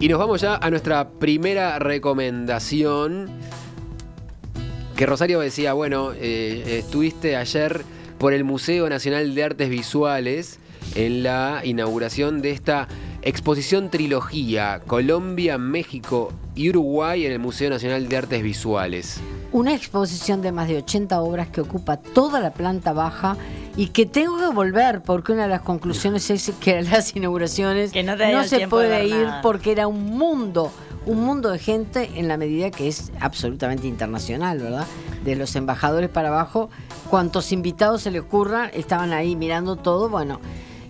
Y nos vamos ya a nuestra primera recomendación. Que Rosario decía, bueno, estuviste ayer por el Museo Nacional de Artes Visuales en la inauguración de esta exposición trilogía Colombia, México y Uruguay en el Museo Nacional de Artes Visuales. Una exposición de más de 80 obras que ocupa toda la planta baja y que tengo que volver porque una de las conclusiones es que las inauguraciones que no se puede ir nada. porque era un mundo de gente en la medida que es absolutamente internacional, ¿verdad? De los embajadores para abajo, cuantos invitados se le ocurran, estaban ahí mirando todo, bueno,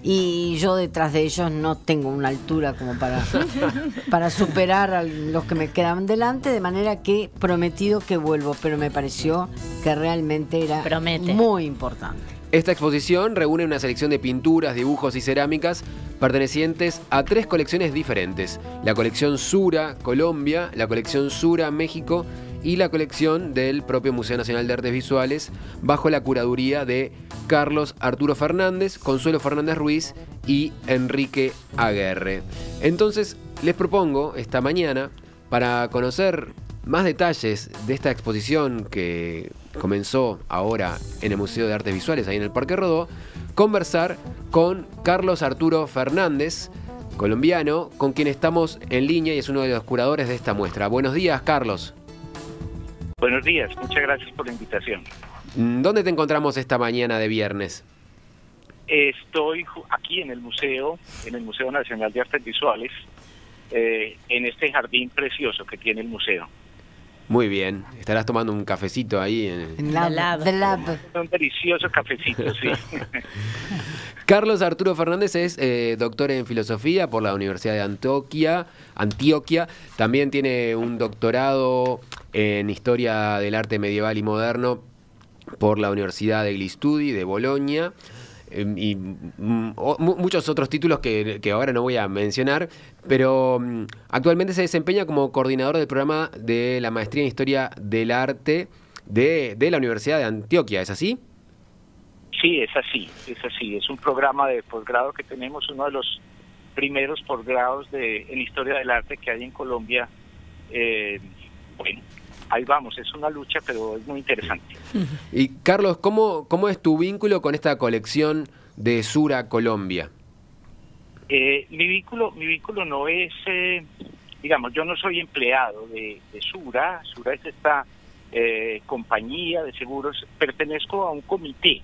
y yo detrás de ellos no tengo una altura como para superar a los que me quedaban delante, de manera que prometido que vuelvo, pero me pareció que realmente era muy importante. Esta exposición reúne una selección de pinturas, dibujos y cerámicas pertenecientes a 3 colecciones diferentes. La colección Sura, Colombia, la colección Sura, México y la colección del propio Museo Nacional de Artes Visuales bajo la curaduría de Carlos Arturo Fernández, Consuelo Fernández Ruiz y Enrique Aguerre. Entonces les propongo esta mañana, para conocer más detalles de esta exposición que comenzó ahora en el Museo de Artes Visuales, ahí en el Parque Rodó, conversar con Carlos Arturo Fernández, colombiano, con quien estamos en línea y es uno de los curadores de esta muestra. Buenos días, Carlos. Buenos días, muchas gracias por la invitación. ¿Dónde te encontramos esta mañana de viernes? Estoy aquí en el Museo Nacional de Artes Visuales, en este jardín precioso que tiene el museo. Muy bien, estarás tomando un cafecito ahí en la lab. Un delicioso cafecito, sí. Carlos Arturo Fernández es doctor en filosofía por la Universidad de Antioquia. También tiene un doctorado en historia del arte medieval y moderno por la Universidad degli Studi de Bolonia. Y muchos otros títulos que ahora no voy a mencionar, pero actualmente se desempeña como coordinador del programa de la Maestría en Historia del Arte de la Universidad de Antioquia, ¿es así? Sí, es así. Es un programa de posgrado que tenemos, uno de los primeros posgrados en Historia del Arte que hay en Colombia. Bueno, ahí vamos, es una lucha, pero es muy interesante. Y Carlos, ¿cómo es tu vínculo con esta colección de Sura Colombia? Mi vínculo no es, digamos, yo no soy empleado de Sura. Sura es esta compañía de seguros. Pertenezco a un comité,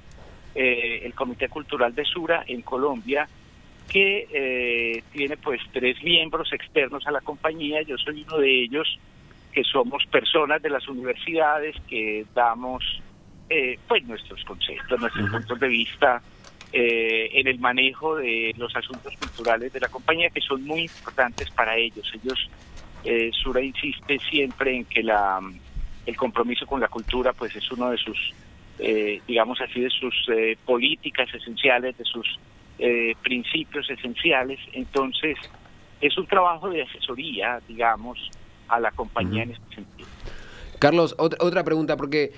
el Comité Cultural de Sura en Colombia, que tiene pues 3 miembros externos a la compañía. Yo soy uno de ellos, que somos personas de las universidades que damos pues nuestros conceptos, nuestros puntos de vista en el manejo de los asuntos culturales de la compañía, que son muy importantes para ellos. Sura insiste siempre en que el compromiso con la cultura pues es uno de sus, digamos así, de sus políticas esenciales, de sus principios esenciales. Entonces es un trabajo de asesoría, digamos, a la compañía en este sentido. Carlos, otra pregunta, porque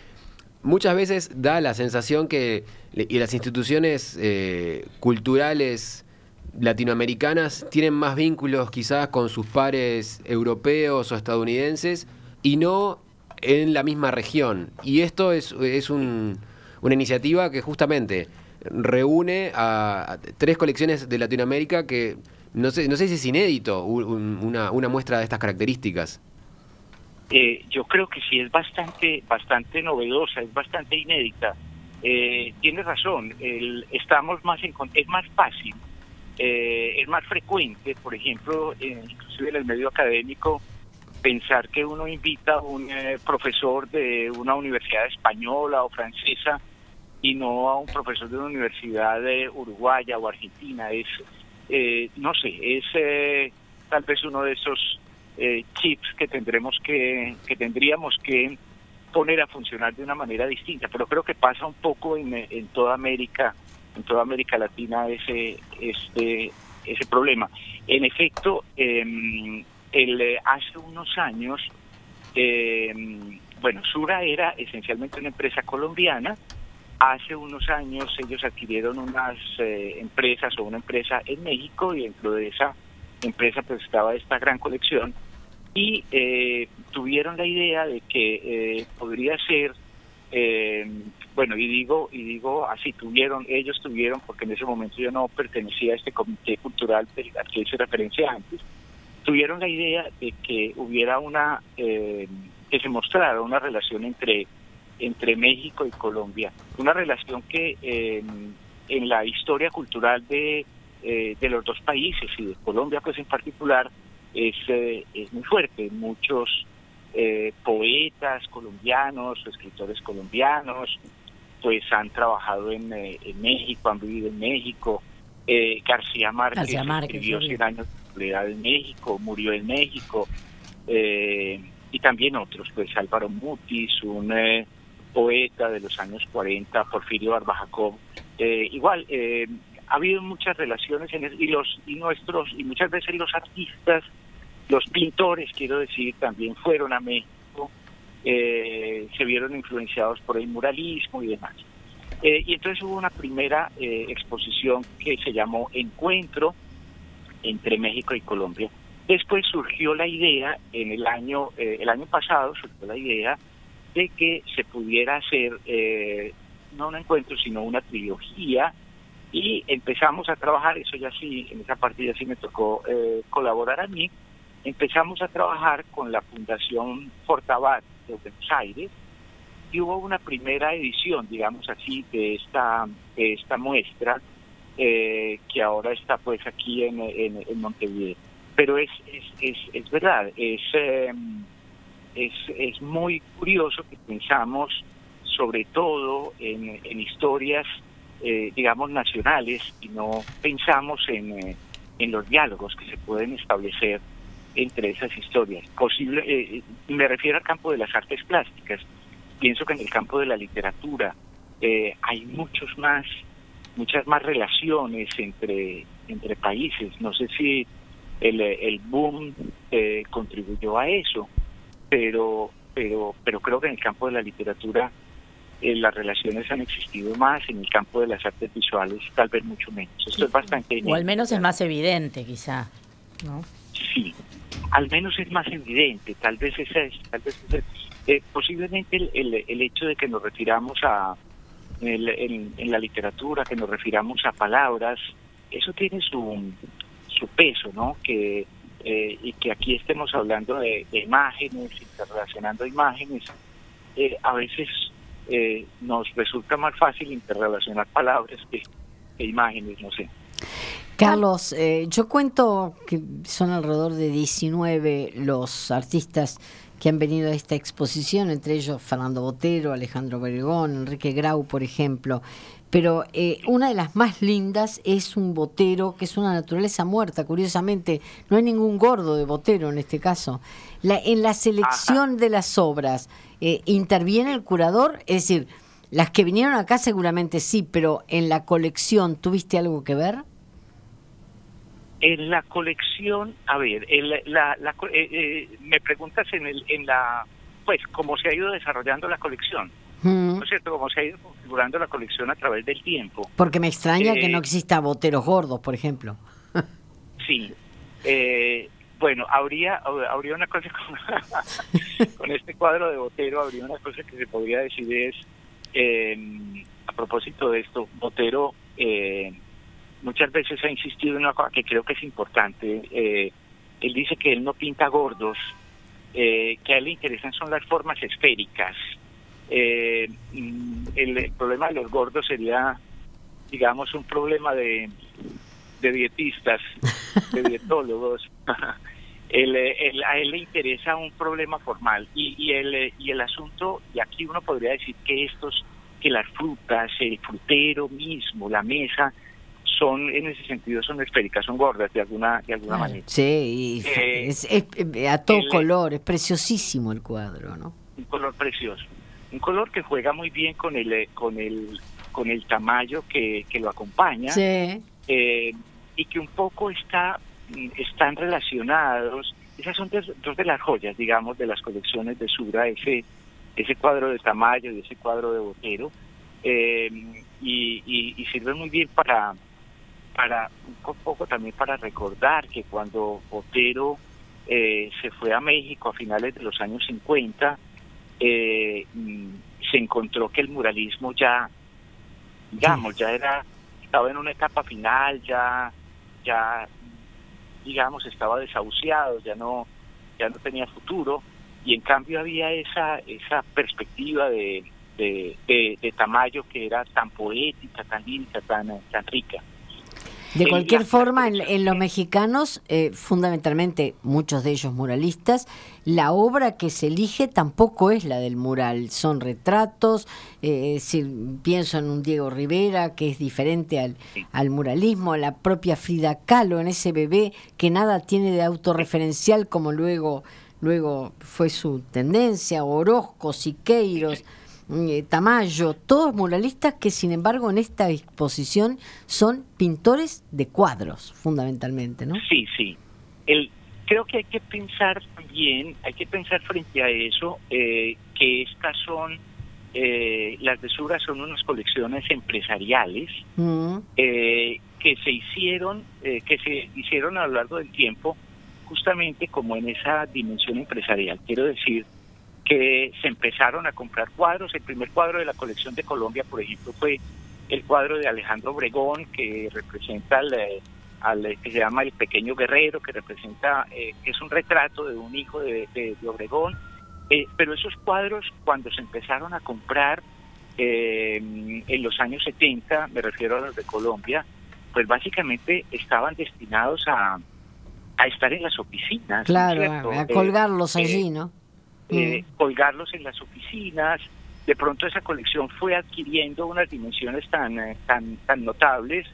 muchas veces da la sensación que las instituciones culturales latinoamericanas tienen más vínculos quizás con sus pares europeos o estadounidenses y no en la misma región. Y esto es una iniciativa que justamente reúne a 3 colecciones de Latinoamérica que no sé si es inédito una muestra de estas características. Yo creo que sí es bastante novedosa, es bastante inédita. Tienes razón, estamos es más fácil, es más frecuente, por ejemplo, inclusive en el medio académico, pensar que uno invita a un profesor de una universidad española o francesa y no a un profesor de una universidad uruguaya o argentina. No sé, es tal vez uno de esos chips que tendríamos que poner a funcionar de una manera distinta, pero creo que pasa un poco en toda América Latina ese problema. En efecto, hace unos años, Sura era esencialmente una empresa colombiana. Hace unos años ellos adquirieron unas empresas o una empresa en México, y dentro de esa empresa prestaba esta gran colección y tuvieron la idea de que podría ser, bueno, y digo así, ellos tuvieron, porque en ese momento yo no pertenecía a este comité cultural al que hice referencia antes, tuvieron la idea de que hubiera que se mostrara una relación entre México y Colombia, una relación que en la historia cultural de los dos países y de Colombia pues en particular es muy fuerte. Muchos poetas colombianos, escritores colombianos pues han trabajado en México, han vivido en México. García Márquez escribió 100 años de soledad en México, murió en México, y también otros, pues Álvaro Mutis, un poeta de los años 40, Porfirio Barba-Jacob, igual ha habido muchas relaciones y muchas veces los artistas, los pintores, quiero decir, también fueron a México, se vieron influenciados por el muralismo y demás. Y entonces hubo una primera exposición que se llamó Encuentro entre México y Colombia. Después surgió la idea, el año pasado surgió la idea de que se pudiera hacer no un encuentro, sino una trilogía, y empezamos a trabajar, eso ya sí, en esa parte ya sí me tocó colaborar a mí. Empezamos a trabajar con la Fundación Fortabat de Buenos Aires, y hubo una primera edición, digamos así, de esta muestra, que ahora está pues aquí en Montevideo. Pero es verdad, es muy curioso que pensamos sobre todo en historias, digamos, nacionales, y no pensamos en los diálogos que se pueden establecer entre esas historias. Me refiero al campo de las artes plásticas. Pienso que en el campo de la literatura hay muchas más relaciones entre países. No sé si el boom contribuyó a eso, pero creo que en el campo de la literatura las relaciones han existido más, en el campo de las artes visuales tal vez mucho menos. Esto es bastante... O al menos es más evidente, quizá, ¿no? Sí, al menos es más evidente, tal vez esa es. Posiblemente el hecho de que nos refiramos en la literatura, que nos refiramos a palabras, eso tiene su peso, ¿no? Y que aquí estemos hablando de imágenes, interrelacionando imágenes, a veces nos resulta más fácil interrelacionar palabras que imágenes, no sé. Carlos, yo cuento que son alrededor de 19 los artistas que han venido a esta exposición, entre ellos Fernando Botero, Alejandro Obregón, Enrique Grau, por ejemplo. Pero una de las más lindas es un Botero que es una naturaleza muerta, curiosamente. No hay ningún gordo de Botero en este caso. En la selección de las obras, ¿interviene el curador? Es decir, las que vinieron acá seguramente sí, pero en la colección, ¿tuviste algo que ver? En la colección, a ver, me preguntas pues, cómo se ha ido desarrollando la colección. ¿No es cierto? Cómo se ha ido configurando la colección a través del tiempo. Porque me extraña que no exista boteros gordos, por ejemplo. Sí. Bueno, habría una cosa con este cuadro de Botero, habría una cosa que se podría decir es, a propósito de esto, Botero muchas veces ha insistido en una cosa que creo que es importante. Él dice que él no pinta gordos, que a él le interesan son las formas esféricas. El problema de los gordos sería, digamos, un problema de dietistas, de dietólogos. A él le interesa un problema formal y el asunto, y aquí uno podría decir que las frutas, el frutero mismo, la mesa, son en ese sentido son esféricas, son gordas de alguna manera. Sí, es a todo color, es preciosísimo el cuadro, ¿no? Un color precioso, un color que juega muy bien con el tamaño que lo acompaña. Sí. Y que un poco están relacionados. Esas son dos de las joyas, digamos, de las colecciones de Sura, ese cuadro de Tamayo y ese cuadro de Botero, y sirven muy bien un poco también para recordar que cuando Botero se fue a México a finales de los años 50, se encontró que el muralismo ya, digamos, estaba en una etapa final, ya digamos, estaba desahuciado, ya no tenía futuro, y en cambio había esa perspectiva de Tamayo, que era tan poética, tan lírica, tan rica. De cualquier forma, en los mexicanos, fundamentalmente muchos de ellos muralistas, la obra que se elige tampoco es la del mural, son retratos. Si pienso en un Diego Rivera, que es diferente al muralismo, la propia Frida Kahlo, en ese bebé que nada tiene de autorreferencial, como luego fue su tendencia, Orozco, Siqueiros, Tamayo, todos muralistas que sin embargo en esta exposición son pintores de cuadros, fundamentalmente, ¿no? Sí. Creo que hay que pensar también, frente a eso, que estas son, las de Sura son unas colecciones empresariales que se hicieron a lo largo del tiempo, justamente como en esa dimensión empresarial. Quiero decir que se empezaron a comprar cuadros. El primer cuadro de la colección de Colombia, por ejemplo, fue el cuadro de Alejandro Obregón, que representa que se llama El Pequeño Guerrero, que representa, es un retrato de un hijo de Obregón. Pero esos cuadros, cuando se empezaron a comprar en los años 70, me refiero a los de Colombia, pues básicamente estaban destinados a estar en las oficinas. Claro, ¿cierto? a colgarlos allí, ¿no? Colgarlos en las oficinas. De pronto esa colección fue adquiriendo unas dimensiones tan notables.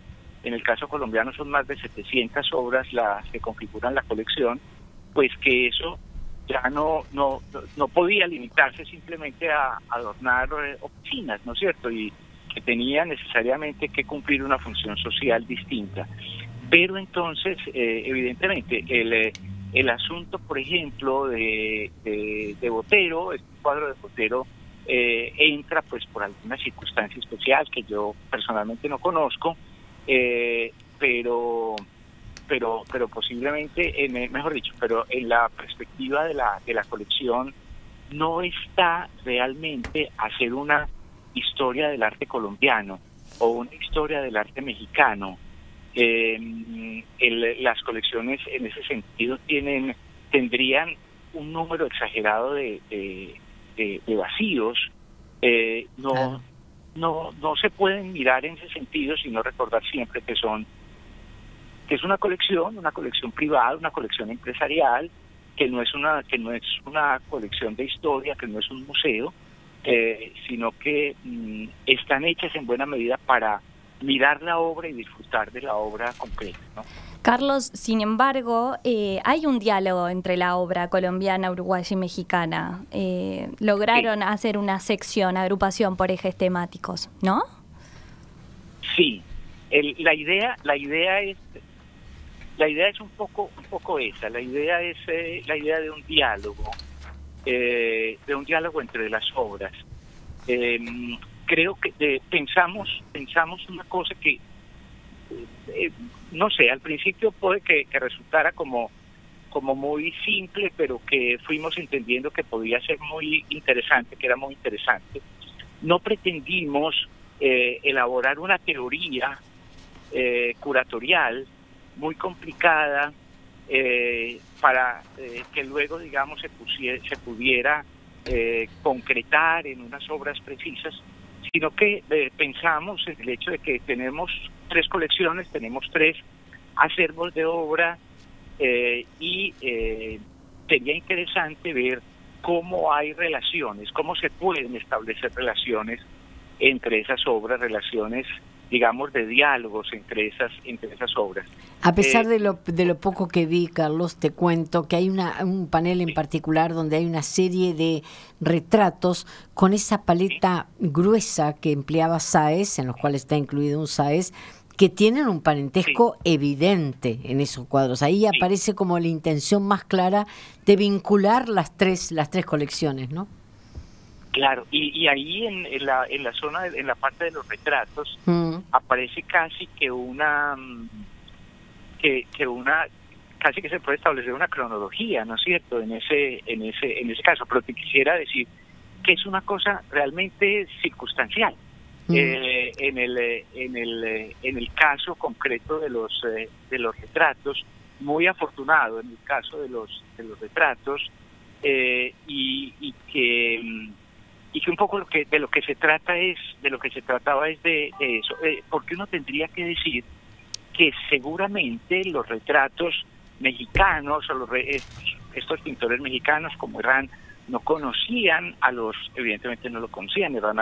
En el caso colombiano son más de 700 obras las que configuran la colección, pues que eso ya no podía limitarse simplemente a adornar oficinas, ¿no es cierto? Y que tenía necesariamente que cumplir una función social distinta. Pero entonces, evidentemente, el asunto, por ejemplo, de Botero, este cuadro de Botero, entra pues por alguna circunstancia especial que yo personalmente no conozco, pero posiblemente, mejor dicho, pero en la perspectiva de la colección no está realmente hacer una historia del arte colombiano o una historia del arte mexicano. Las colecciones en ese sentido tendrían un número exagerado de vacíos. No se pueden mirar en ese sentido, sino recordar siempre que es una colección privada, una colección empresarial, que no es una colección de historia, que no es un museo, sino que están hechas en buena medida para mirar la obra y disfrutar de la obra concreta, ¿no? Carlos, sin embargo, hay un diálogo entre la obra colombiana, uruguaya y mexicana. Lograron hacer una agrupación por ejes temáticos, ¿no? Sí, la idea es un poco esa. La idea es la idea de un diálogo entre las obras. Creo que pensamos una cosa que no sé, al principio puede que resultara como muy simple, pero que fuimos entendiendo que podía ser muy interesante, que era muy interesante. No pretendimos elaborar una teoría curatorial muy complicada para que luego, digamos, se pudiera concretar en unas obras precisas, sino que pensamos en el hecho de que tenemos 3 colecciones, tenemos 3 acervos de obra, y sería interesante ver cómo hay relaciones, cómo se pueden establecer relaciones entre esas obras, relaciones, digamos, de diálogos entre esas obras. A pesar de lo poco que vi, Carlos, te cuento que hay un panel en particular donde hay una serie de retratos con esa paleta gruesa que empleaba Sáez, en los cuales está incluido un Sáez, que tienen un parentesco evidente en esos cuadros. Ahí aparece como la intención más clara de vincular las tres colecciones, ¿no? Claro, y ahí en la zona, en la parte de los retratos, aparece casi que casi que se puede establecer una cronología, ¿no es cierto? En ese caso, pero te quisiera decir que es una cosa realmente circunstancial. En el caso concreto de los retratos, muy afortunado en el caso de los retratos, y que un poco de lo que se trataba es de eso, porque uno tendría que decir que seguramente los retratos mexicanos o estos pintores mexicanos como Herrán no conocían evidentemente no lo conocían. Herrán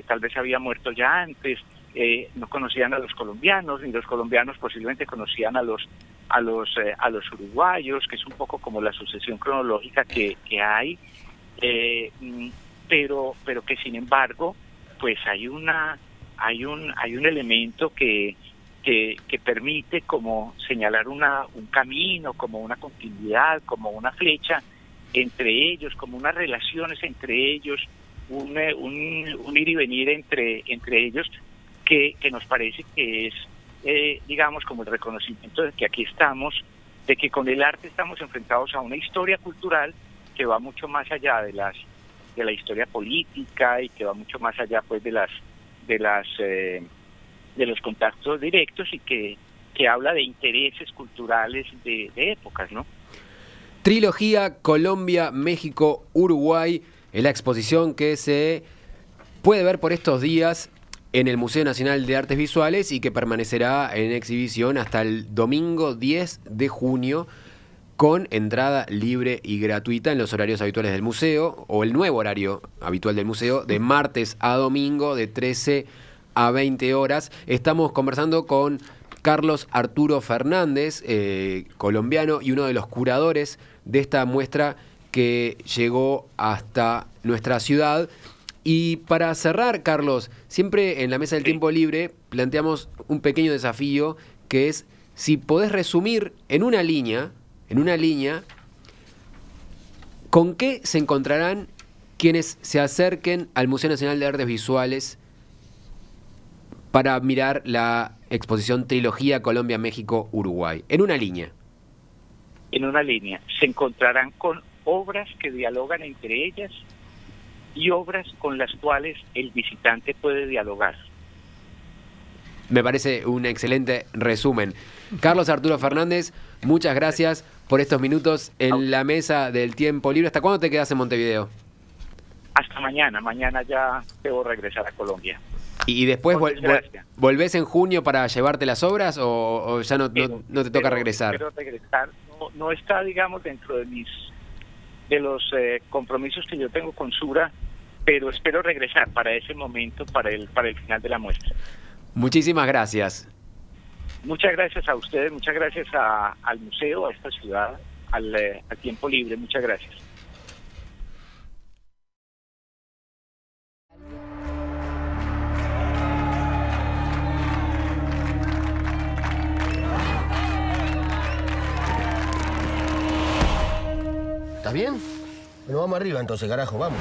tal vez había muerto ya antes, no conocían a los colombianos, ni los colombianos posiblemente conocían a los uruguayos, que es un poco como la sucesión cronológica que hay, pero que sin embargo pues hay un elemento que permite como señalar un camino, como una continuidad, como una flecha entre ellos, como unas relaciones entre ellos, un ir y venir entre ellos, que nos parece que es, digamos, como el reconocimiento de que aquí estamos, de que con el arte estamos enfrentados a una historia cultural que va mucho más allá de la historia política y que va mucho más allá pues de los contactos directos, y que habla de intereses culturales de épocas, ¿no? Trilogía Colombia, México, Uruguay, es la exposición que se puede ver por estos días en el Museo Nacional de Artes Visuales y que permanecerá en exhibición hasta el domingo 10 de junio con entrada libre y gratuita en los horarios habituales del museo, o el nuevo horario habitual del museo, de martes a domingo de 13 a 20 horas. Estamos conversando con Carlos Arturo Fernández, colombiano y uno de los curadores de esta muestra que llegó hasta nuestra ciudad. Y para cerrar, Carlos, siempre en la Mesa del Tiempo Libre planteamos un pequeño desafío, que es si podés resumir en una línea, ¿con qué se encontrarán quienes se acerquen al Museo Nacional de Artes Visuales para mirar la exposición Trilogía Colombia, México, Uruguay? En una línea. En una línea. Se encontrarán con obras que dialogan entre ellas y obras con las cuales el visitante puede dialogar. Me parece un excelente resumen. Carlos Arturo Fernández, muchas gracias por estos minutos en la Mesa del Tiempo Libre. ¿Hasta cuándo te quedas en Montevideo? Hasta mañana. Mañana ya debo regresar a Colombia. ¿Y después volvés en junio para llevarte las obras o ya no te toca regresar? Espero regresar. No está, digamos, dentro de los compromisos que yo tengo con Sura, pero espero regresar para ese momento, para el final de la muestra. Muchísimas gracias. Muchas gracias a ustedes, muchas gracias al museo, a esta ciudad, al Tiempo Libre. Muchas gracias. ¿Estás bien? Bueno, vamos arriba entonces, carajo, vamos.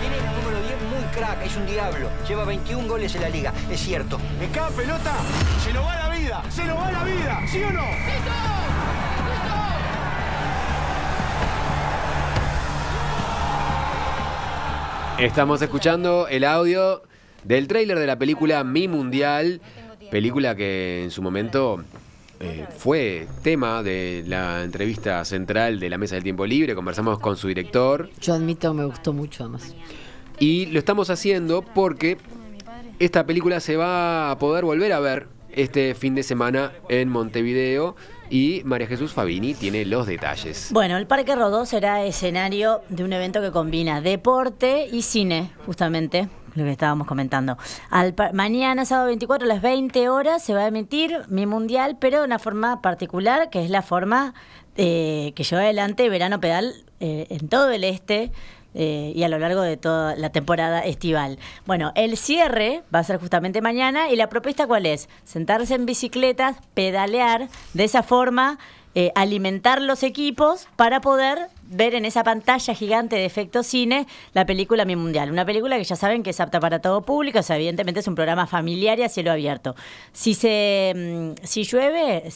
Tiene el número 10 muy crack, es un diablo. Lleva 21 goles en la liga, es cierto. En cada pelota se nos va la vida, se nos va la vida, ¿sí o no? Estamos escuchando el audio del tráiler de la película Mi Mundial, película que en su momento fue tema de la entrevista central de la Mesa del Tiempo Libre. Conversamos con su director. Yo admito, me gustó mucho además. Y lo estamos haciendo porque esta película se va a poder volver a ver este fin de semana en Montevideo y María Jesús Fabini tiene los detalles. Bueno, el Parque Rodó será escenario de un evento que combina deporte y cine, justamente, lo que estábamos comentando. Mañana, sábado 24, a las 20 horas, se va a emitir Mi Mundial, pero de una forma particular, que es la forma que lleva adelante Verano Pedal en todo el este, y a lo largo de toda la temporada estival. Bueno, el cierre va a ser justamente mañana y la propuesta ¿cuál es? Sentarse en bicicletas, pedalear de esa forma alimentar los equipos para poder ver en esa pantalla gigante de Efecto Cine la película Mi Mundial. Una película que ya saben que es apta para todo público, o sea, evidentemente es un programa familiar y a cielo abierto. Si llueve,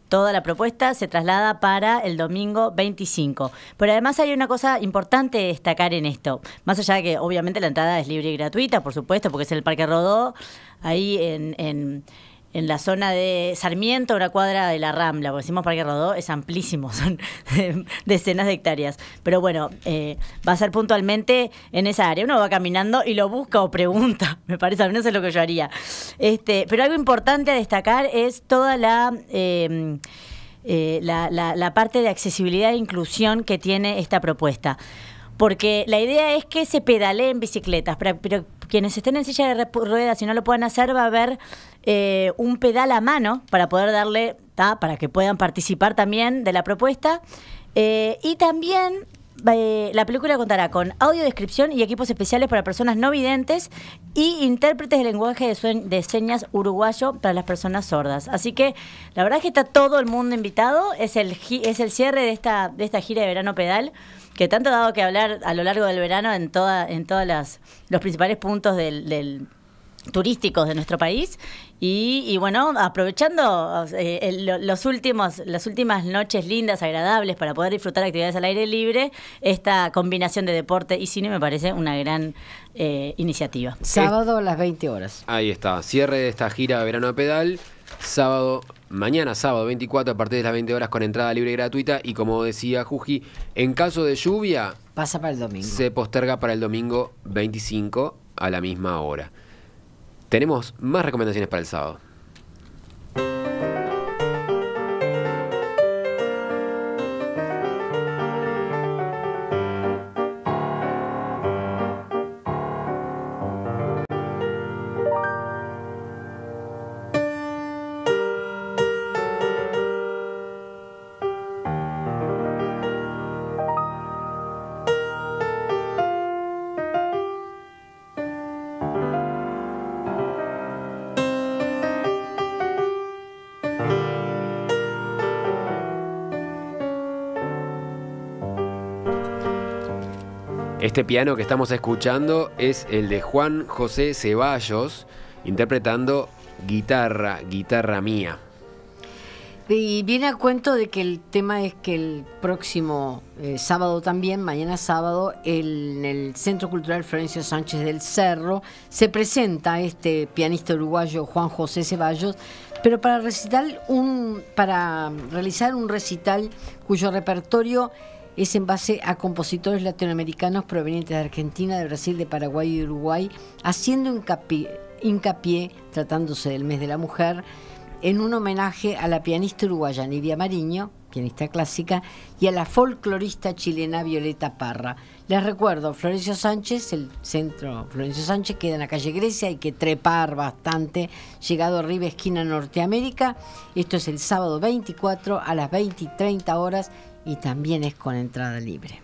toda la propuesta se traslada para el domingo 25. Pero además hay una cosa importante de destacar en esto. Más allá de que obviamente la entrada es libre y gratuita, por supuesto, porque es en el Parque Rodó, ahí en la zona de Sarmiento, una cuadra de la Rambla, porque decimos Parque Rodó, es amplísimo, son decenas de hectáreas. Pero bueno, va a ser puntualmente en esa área. Uno va caminando y lo busca o pregunta, me parece, al menos es lo que yo haría. Pero algo importante a destacar es toda la parte de accesibilidad e inclusión que tiene esta propuesta. Porque la idea es que se pedalee en bicicletas, pero quienes estén en silla de ruedas y no lo puedan hacer, va a haber un pedal a mano para poder darle, para que puedan participar también de la propuesta. Y también la película contará con audiodescripción y equipos especiales para personas no videntes y intérpretes de lenguaje de señas uruguayo para las personas sordas. Así que la verdad es que está todo el mundo invitado. Es el cierre de esta gira de Verano Pedal, que tanto ha dado que hablar a lo largo del verano en todos los principales puntos turísticos de nuestro país. Y bueno, aprovechando las últimas noches lindas, agradables, para poder disfrutar actividades al aire libre, esta combinación de deporte y cine me parece una gran iniciativa. Sábado a las 20 horas. Ahí está, cierre de esta gira Verano a Pedal. Mañana sábado 24 a partir de las 20 horas con entrada libre y gratuita. Y como decía Juji, en caso de lluvia, pasa para el domingo. Se posterga para el domingo 25 a la misma hora. Tenemos más recomendaciones para el sábado. Este piano que estamos escuchando es el de Juan José Ceballos, interpretando Guitarra Mía. Y viene a cuento de que el tema es que el próximo sábado también, mañana sábado, en el Centro Cultural Florencio Sánchez del Cerro, se presenta este pianista uruguayo Juan José Ceballos, pero para realizar un recital cuyo repertorio es en base a compositores latinoamericanos provenientes de Argentina, de Brasil, de Paraguay y de Uruguay, haciendo hincapié, tratándose del mes de la mujer, en un homenaje a la pianista uruguaya Nidia Mariño, pianista clásica, y a la folclorista chilena Violeta Parra. Les recuerdo, Florencio Sánchez, el centro Florencio Sánchez queda en la calle Grecia, hay que trepar bastante, llegado arriba, esquina Norteamérica. Esto es el sábado 24 a las 20 y 30 horas y también es con entrada libre.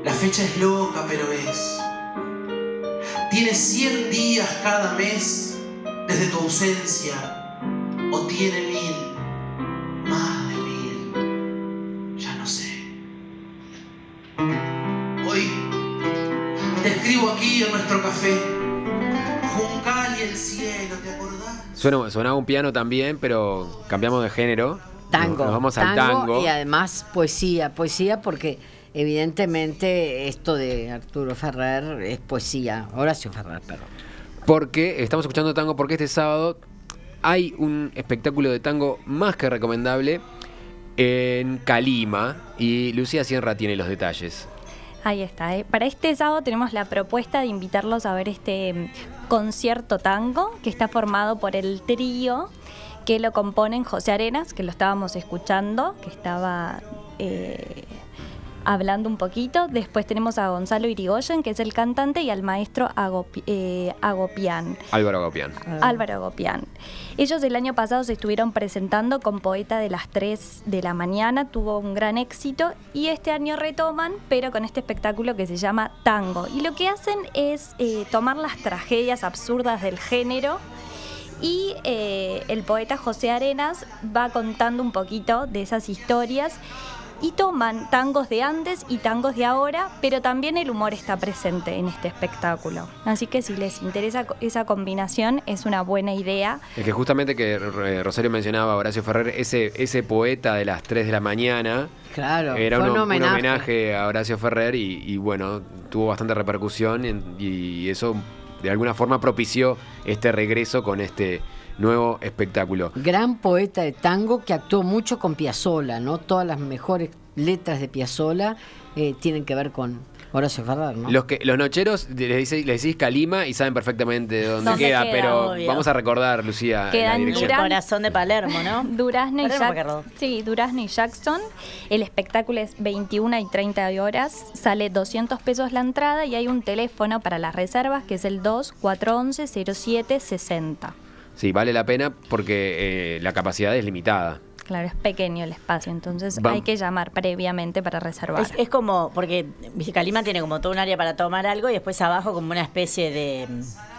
La fecha es loca, pero tiene 100 días cada mes desde tu ausencia, o tiene 1000, más de 1000, ya no sé. Hoy te escribo aquí en nuestro café, Juncal y el cielo, ¿te acordás? Sonaba un piano también, pero cambiamos de género. Tango. Nos vamos al tango. Y además poesía, porque evidentemente esto de Arturo Ferrer es poesía, Horacio Ferrer, perdón. Porque estamos escuchando tango porque este sábado hay un espectáculo de tango más que recomendable en Calima y Lucía Sierra tiene los detalles. Ahí está. Para este sábado tenemos la propuesta de invitarlos a ver este concierto tango que está formado por el trío que lo componen José Arenas, que lo estábamos escuchando, que estaba hablando un poquito. Después tenemos a Gonzalo Irigoyen, que es el cantante, y al maestro Agopián. Álvaro Agopián. Álvaro Agopián. Ellos el año pasado se estuvieron presentando con Poeta de las 3 de la mañana, tuvo un gran éxito, y este año retoman, pero con este espectáculo que se llama Tango. Y lo que hacen es tomar las tragedias absurdas del género, y el poeta José Arenas va contando un poquito de esas historias, y toman tangos de antes y tangos de ahora, pero también el humor está presente en este espectáculo. Así que si les interesa esa combinación, es una buena idea. Es que justamente que Rosario mencionaba a Horacio Ferrer, ese poeta de las 3 de la mañana, claro, era un homenaje a Horacio Ferrer y bueno, tuvo bastante repercusión y eso de alguna forma propició este regreso con este nuevo espectáculo. Gran poeta de tango que actuó mucho con Piazzolla, ¿no? Todas las mejores letras de Piazzolla tienen que ver con Horacio Ferrer, ¿no? Los nocheros les decís Calima y saben perfectamente de dónde queda, pero obvio. Vamos a recordar, Lucía, queda la en dirección. el corazón de Palermo, ¿no? Durazno y Jackson. El espectáculo es 21 y 30 horas, sale 200 pesos la entrada, y hay un teléfono para las reservas que es el 2411-0760. Sí, vale la pena porque la capacidad es limitada. Claro, es pequeño el espacio, entonces hay que llamar previamente para reservar. Es como, porque Calima tiene como todo un área para tomar algo y después abajo como una especie de...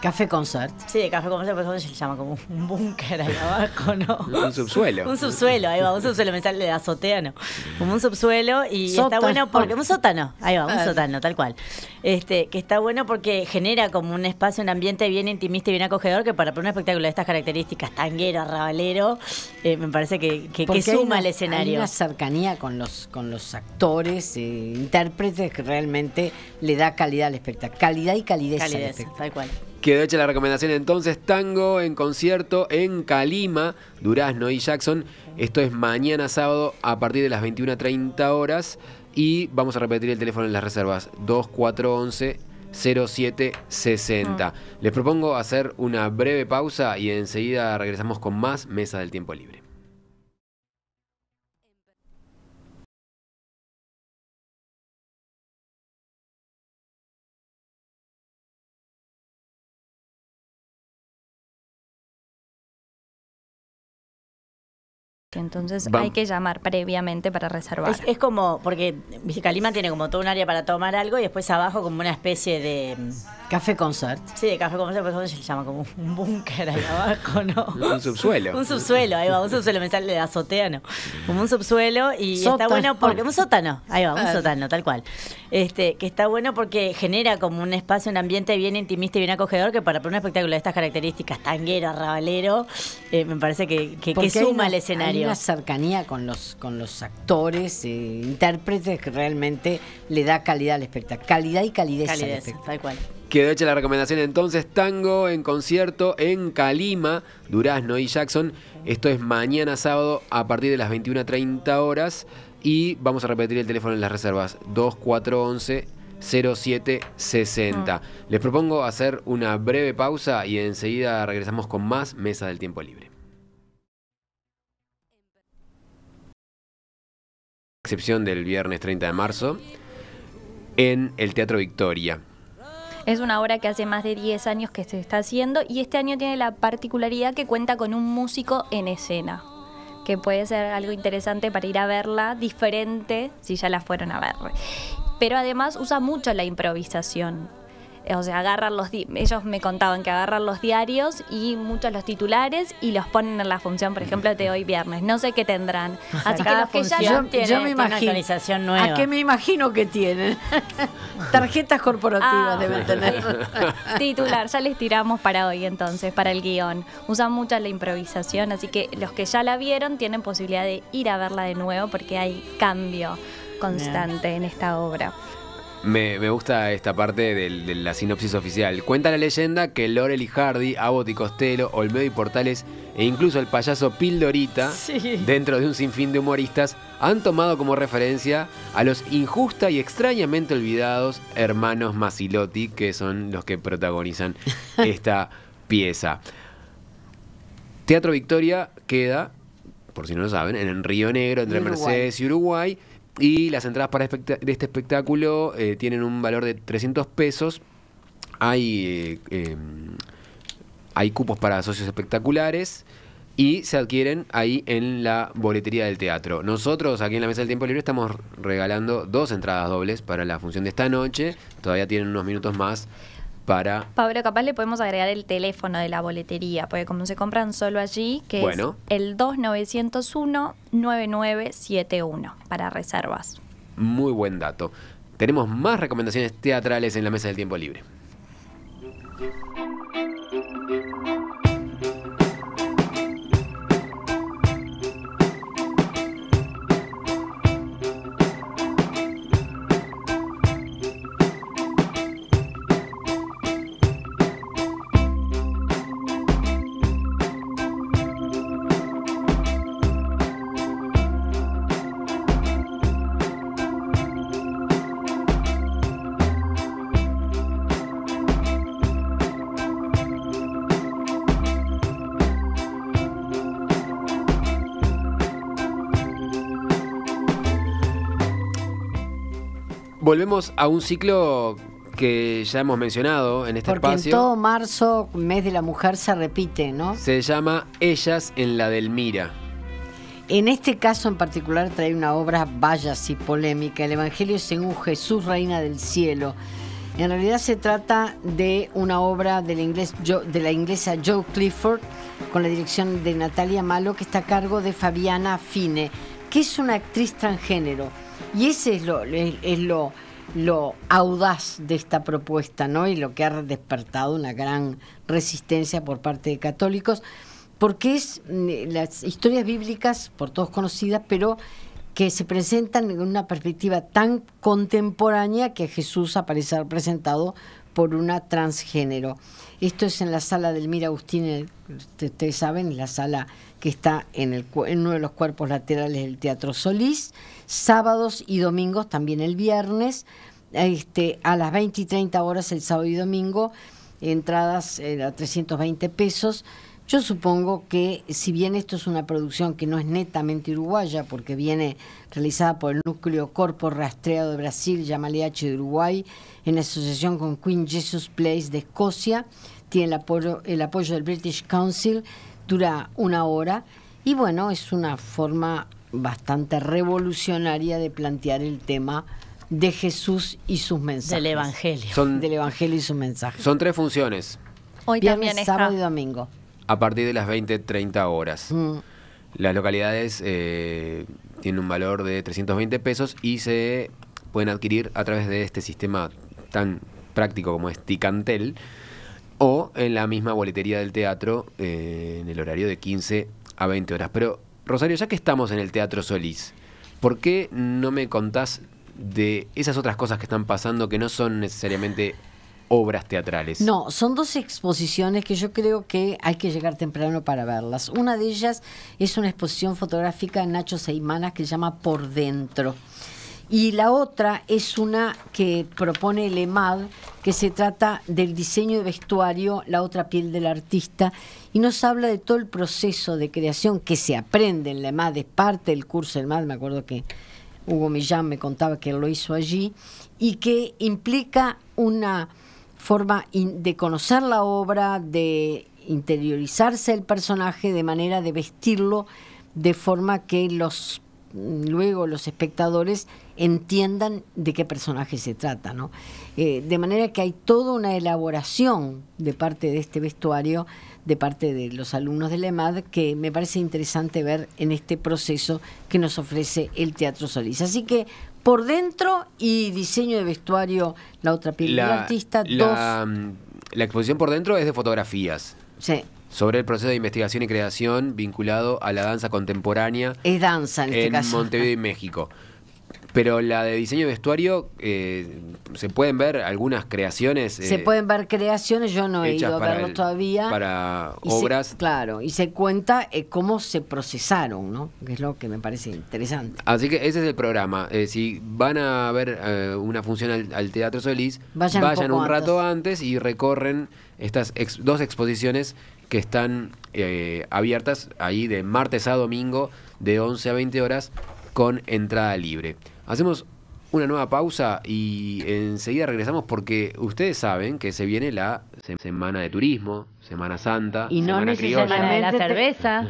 Café concert. Sí, de café concert, pero ¿cómo se llama? Como un búnker ahí abajo, ¿no? Un subsuelo. Un subsuelo, ahí va, un subsuelo, me sale de azotea, ¿no? Como un subsuelo y Sótano. está bueno porque... Un sótano, ahí va, un sótano, tal cual. Que está bueno porque genera como un espacio, un ambiente bien intimista y bien acogedor, que para un espectáculo de estas características, tanguero, arrabalero, me parece que suma al escenario. Hay una cercanía con los actores, intérpretes, que realmente le da calidad al espectáculo. Calidad y calidez al espectáculo. Tal cual. Quedó hecha la recomendación entonces, Tango en concierto en Calima, Durazno y Jackson. Esto es mañana sábado a partir de las 21:30 horas. Y vamos a repetir el teléfono en las reservas, 2411-0760. Les propongo hacer una breve pausa y enseguida regresamos con más Mesa del Tiempo Libre. Entonces hay que llamar previamente para reservar. Es como, porque Calima tiene como todo un área para tomar algo y después abajo como una especie de... Café concert. Sí, de café concert, pero ¿cómo se llama? Como un búnker ahí abajo, ¿no? Un subsuelo. Un subsuelo, ahí va, un subsuelo, me sale de azotea, ¿no? Como un subsuelo y Sótano. está bueno porque... Un sótano, ahí va, un sótano, tal cual. Que está bueno porque genera como un espacio, un ambiente bien intimista y bien acogedor, que para un espectáculo de estas características, tanguero, arrabalero, me parece que suma al escenario. Hay una cercanía con los actores, intérpretes, que realmente le da calidad al espectáculo. Calidad y calidez al espectáculo. Tal cual. Quedó hecha la recomendación entonces, Tango en concierto en Calima, Durazno y Jackson. Esto es mañana sábado a partir de las 21:30 horas. Y vamos a repetir el teléfono en las reservas, 2411-0760. Les propongo hacer una breve pausa y enseguida regresamos con más Mesa del Tiempo Libre. Excepción del viernes 30 de marzo en el Teatro Victoria. Es una obra que hace más de 10 años que se está haciendo, y este año tiene la particularidad que cuenta con un músico en escena, que puede ser algo interesante para ir a verla, diferente si ya la fueron a ver. Pero además usa mucho la improvisación. O sea, ellos me contaban que agarran los diarios y muchos los titulares y los ponen en la función, por ejemplo, de hoy viernes. No sé qué tendrán. Así que los que ya yo me imagino, una actualización nueva. ¿A qué me imagino que tienen? Tarjetas corporativas deben tener. Titular, ya les tiramos para hoy entonces, para el guión. Usan mucho la improvisación, así que los que ya la vieron tienen posibilidad de ir a verla de nuevo porque hay cambio constante en esta obra. Me gusta esta parte de la sinopsis oficial. Cuenta la leyenda que Laurel y Hardy, Abbott y Costello, Olmedo y Portales e incluso el payaso Pildorita, dentro de un sinfín de humoristas, han tomado como referencia a los injusta y extrañamente olvidados hermanos Masilotti, que son los que protagonizan esta pieza. Teatro Victoria queda, por si no lo saben, en Río Negro, entre Mercedes y Uruguay. Y las entradas para de este espectáculo tienen un valor de 300 pesos. Hay cupos para socios espectaculares y se adquieren ahí en la boletería del teatro. Nosotros aquí en la Mesa del Tiempo Libre estamos regalando 2 entradas dobles para la función de esta noche. Todavía tienen unos minutos más para... Pablo, capaz le podemos agregar el teléfono de la boletería, porque como se compran solo allí, que es el 2901-9971 para reservas. Muy buen dato. Tenemos más recomendaciones teatrales en la Mesa del Tiempo Libre. Volvemos a un ciclo que ya hemos mencionado en este espacio. Porque en todo marzo, mes de la mujer, se repite, ¿no? Se llama Ellas en la Delmira. En este caso en particular trae una obra vaya sí polémica, el Evangelio según Jesús, Reina del Cielo. En realidad se trata de una obra de la inglesa Jo Clifford, con la dirección de Natalia Malo, que está a cargo de Fabiana Fine, que es una actriz transgénero. Y ese es lo audaz de esta propuesta, ¿no? Y lo que ha despertado una gran resistencia por parte de católicos, porque es las historias bíblicas, por todos conocidas, pero que se presentan en una perspectiva tan contemporánea que Jesús aparece representado por una transgénero. Esto es en la sala del Mir Agustín, ustedes saben, la sala que está en uno de los cuerpos laterales del Teatro Solís, sábados y domingos, también el viernes, a las 20 y 30 horas el sábado y domingo, entradas a 320 pesos. Yo supongo que, si bien esto es una producción que no es netamente uruguaya, porque viene realizada por el Núcleo Corpo Rastreado de Brasil, Yamaleache de Uruguay, en asociación con Queen Jesus Place de Escocia, tiene el apoyo del British Council, dura 1 hora, y bueno, es una forma bastante revolucionaria de plantear el tema de Jesús y sus mensajes. Del Evangelio. Del Evangelio y sus mensajes. Son 3 funciones. Hoy Viernes, también está. sábado y domingo. A partir de las 20-30 horas. Las localidades tienen un valor de 320 pesos y se pueden adquirir a través de este sistema tan práctico como es Ticantel, o en la misma boletería del teatro en el horario de 15 a 20 horas. Pero, Rosario, ya que estamos en el Teatro Solís, ¿por qué no me contás de esas otras cosas que están pasando que no son necesariamente obras teatrales? No, son 2 exposiciones que yo creo que hay que llegar temprano para verlas. Una de ellas es una exposición fotográfica de Nacho Seimanas que se llama Por Dentro. Y la otra es una que propone el EMAD, que se trata del diseño de vestuario, la otra piel del artista, y nos habla de todo el proceso de creación que se aprende en la EMAD, es parte del curso del EMAD. Me acuerdo que Hugo Millán me contaba que él lo hizo allí, y que implica una forma de conocer la obra, de interiorizarse el personaje, de manera de vestirlo de forma que luego los espectadores entiendan de qué personaje se trata, ¿no? De manera que hay toda una elaboración de parte de este vestuario, de parte de los alumnos de la EMAD, que me parece interesante ver en este proceso que nos ofrece el Teatro Solís. Así que Por Dentro y diseño de vestuario, la otra piel del artista. La exposición Por Dentro es de fotografías. Sí. Sobre el proceso de investigación y creación vinculado a la danza contemporánea. Es danza en este caso. En Montevideo y México. Pero la de diseño de vestuario, se pueden ver algunas creaciones. Se pueden ver creaciones, yo no he ido a verlo todavía. Para obras. Claro, y se cuenta cómo se procesaron, ¿no? Que es lo que me parece interesante. Así que ese es el programa. Si van a ver una función al Teatro Solís, vayan un rato antes y recorren estas 2 exposiciones que están abiertas ahí de martes a domingo, de 11 a 20 horas, con entrada libre. Hacemos una nueva pausa y enseguida regresamos porque ustedes saben que se viene la Semana de Turismo, Semana Santa, y no Semana Criolla. Semana de la cerveza.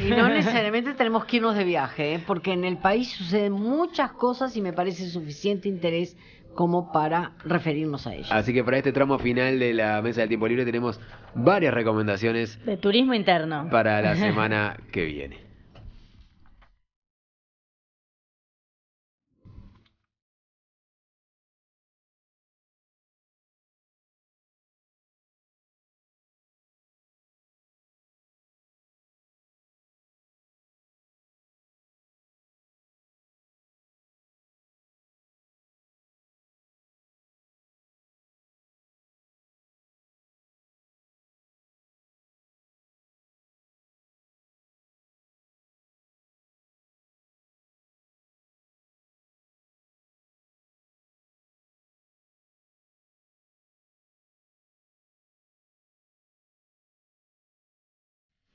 Y no necesariamente tenemos que irnos de viaje, porque en el país suceden muchas cosas y me parece suficiente interés como para referirnos a ellas. Así que para este tramo final de la Mesa del Tiempo Libre tenemos varias recomendaciones De turismo interno. para la semana que viene.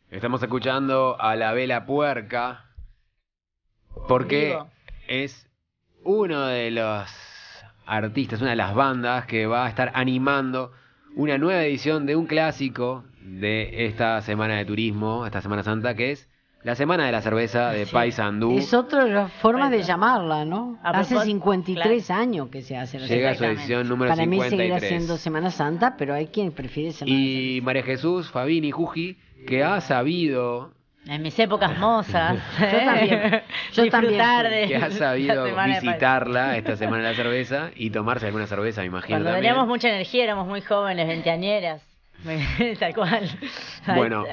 Estamos escuchando a La Vela Puerca porque Vivo. es uno de los artistas, una de las bandas que va a estar animando una nueva edición de un clásico de esta Semana de Turismo, esta Semana Santa, que es la Semana de la Cerveza de Paysandú. Es otra de las formas de llamarla, ¿no? A Hace propósito, 53 claro. años que se hace. Llega a su Exactamente. edición número Para mí 53. seguirá siendo Semana Santa, pero hay quien prefiere Semana Y María Jesús Fabini Juji, que ha sabido... En mis épocas mozas. Yo también. Yo Disfrutar también. de que ha sabido la semana de visitarla esta Semana de la Cerveza y tomarse alguna cerveza, me imagino. Cuando también. teníamos mucha energía, éramos muy jóvenes, veinteañeras. Tal cual. Bueno.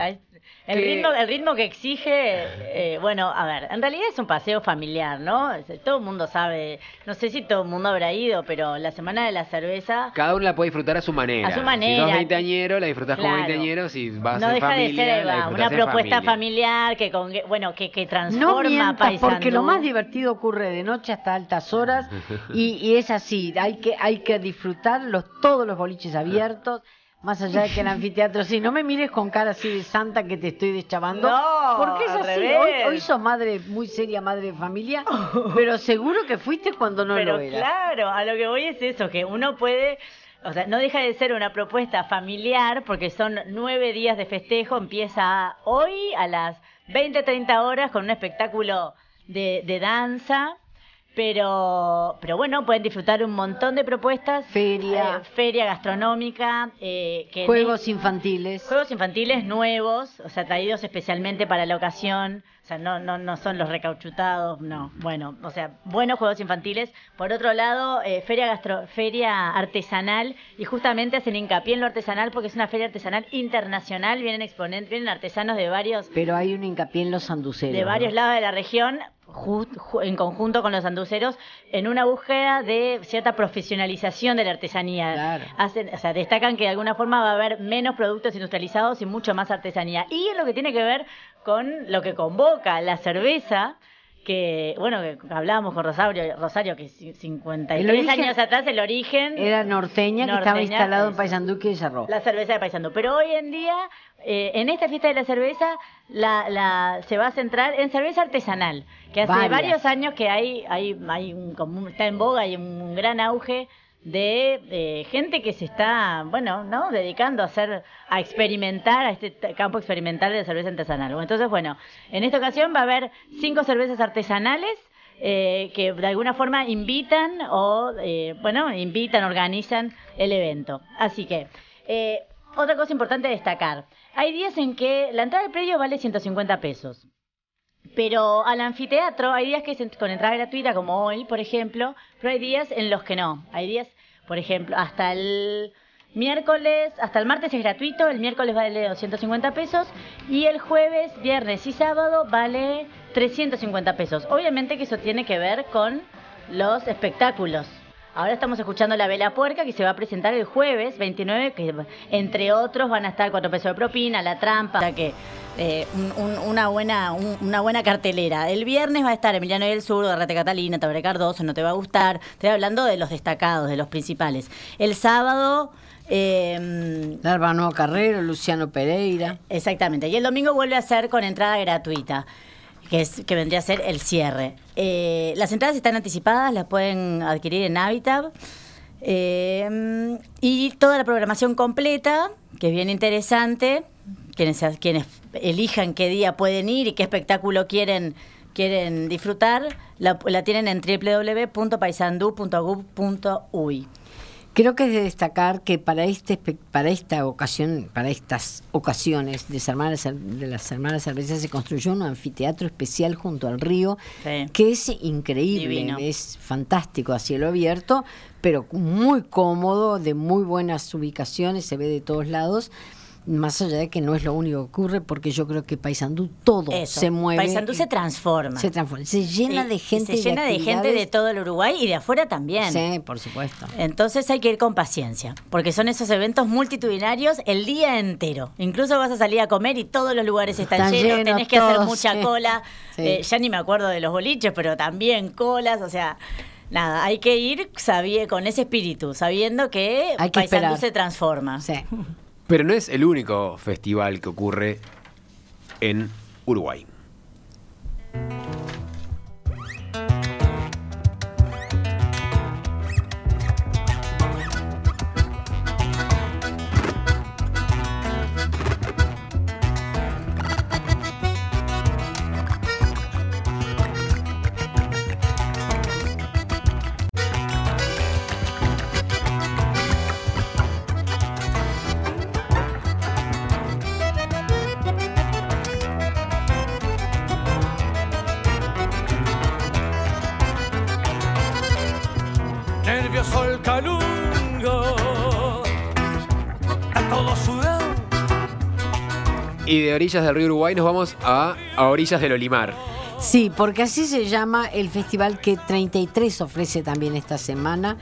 El ritmo que exige, bueno, a ver, en realidad es un paseo familiar, ¿no? Todo el mundo sabe, no sé si todo el mundo habrá ido, pero la Semana de la Cerveza... Cada uno la puede disfrutar a su manera. A su manera. Si sos veinteañero, la disfrutás como Claro. veinteañero. Si vas No en deja familia, de ser la Eva, disfrutás una en propuesta familia. familiar que, bueno, que No transforma mientas, Paysandú. porque lo más divertido ocurre de noche hasta altas horas y es así, hay que disfrutar todos los boliches abiertos, más allá de que el anfiteatro, sí, no me mires con cara así de santa que te estoy deschavando, No, porque es al así, revés. hoy sos madre, muy seria madre de familia, pero seguro que fuiste cuando no Pero lo eras. claro, a lo que voy es eso, que uno puede, o sea, no deja de ser una propuesta familiar, porque son 9 días de festejo, empieza hoy a las 20-30 horas con un espectáculo de danza. Pero bueno, pueden disfrutar un montón de propuestas. Feria gastronómica. Juegos infantiles. Juegos infantiles nuevos, o sea, traídos especialmente para la ocasión. O sea, no son los recauchutados, no. Bueno, o sea, buenos juegos infantiles. Por otro lado, feria artesanal. Y justamente hacen hincapié en lo artesanal porque es una feria artesanal internacional. Vienen artesanos de varios... Pero hay un hincapié en los sanduceros. De varios lados de la región, en conjunto con los sanduceros, en una búsqueda de cierta profesionalización de la artesanía. Claro. Destacan que de alguna forma va a haber menos productos industrializados y mucho más artesanía. Y es lo que tiene que ver con lo que convoca la cerveza, que, bueno, que hablábamos con Rosario, que 53 años atrás el origen... Era norteña, que estaba instalado en Paysandú, que cerró. La cerveza de Paysandú. Pero hoy en día, en esta fiesta de la cerveza, se va a centrar en cerveza artesanal, que hace varios años que está en boga y un gran auge de gente que se está, bueno, ¿no?, dedicando a experimentar, a este campo experimental de la cerveza artesanal. Entonces, bueno, en esta ocasión va a haber 5 cervezas artesanales que de alguna forma organizan el evento. Así que, otra cosa importante a destacar, hay días en que la entrada al predio vale 150 pesos. Pero al anfiteatro hay días que es con entrada gratuita, como hoy, por ejemplo, pero hay días en los que no. Hay días, por ejemplo, hasta el martes es gratuito, el miércoles vale 250 pesos y el jueves, viernes y sábado vale 350 pesos. Obviamente que eso tiene que ver con los espectáculos. Ahora estamos escuchando La Vela Puerca, que se va a presentar el jueves 29, que entre otros van a estar 4 pesos de propina, La Trampa, o sea que una buena cartelera. El viernes va a estar Emiliano del Sur, Garrate Catalina, Tabaré Cardoso, No Te Va a Gustar. Estoy hablando de los destacados, de los principales. El sábado... Albano Carrero, Luciano Pereira. Exactamente. Y el domingo vuelve a ser con entrada gratuita. que vendría a ser el cierre. Las entradas están anticipadas, las pueden adquirir en Habitat. Y toda la programación completa, que es bien interesante, quienes elijan qué día pueden ir y qué espectáculo quieren disfrutar, la tienen en www.paysandú.gov.uy. Creo que es de destacar que para esta ocasión, para estas ocasiones de las Hermanas Cerveceras se construyó un anfiteatro especial junto al río, que es increíble, divino. Es fantástico, a cielo abierto, pero muy cómodo, de muy buenas ubicaciones, se ve de todos lados. Más allá de que no es lo único que ocurre, porque yo creo que Paysandú todo se mueve. Paysandú se transforma. Se llena de gente. Se llena de gente de todo el Uruguay y de afuera también. Sí, por supuesto. Entonces hay que ir con paciencia, porque son esos eventos multitudinarios el día entero. Incluso vas a salir a comer y todos los lugares están llenos, tenés que hacer mucha cola. Ya ni me acuerdo de los boliches, pero también colas, o sea... Nada, hay que ir con ese espíritu, sabiendo que Paysandú se transforma. Sí. Pero no es el único festival que ocurre en Uruguay. Nervioso el calungo, está todo sudado. Y de orillas del río Uruguay nos vamos a orillas del Olimar. Sí, porque así se llama el festival que 33 ofrece también esta semana,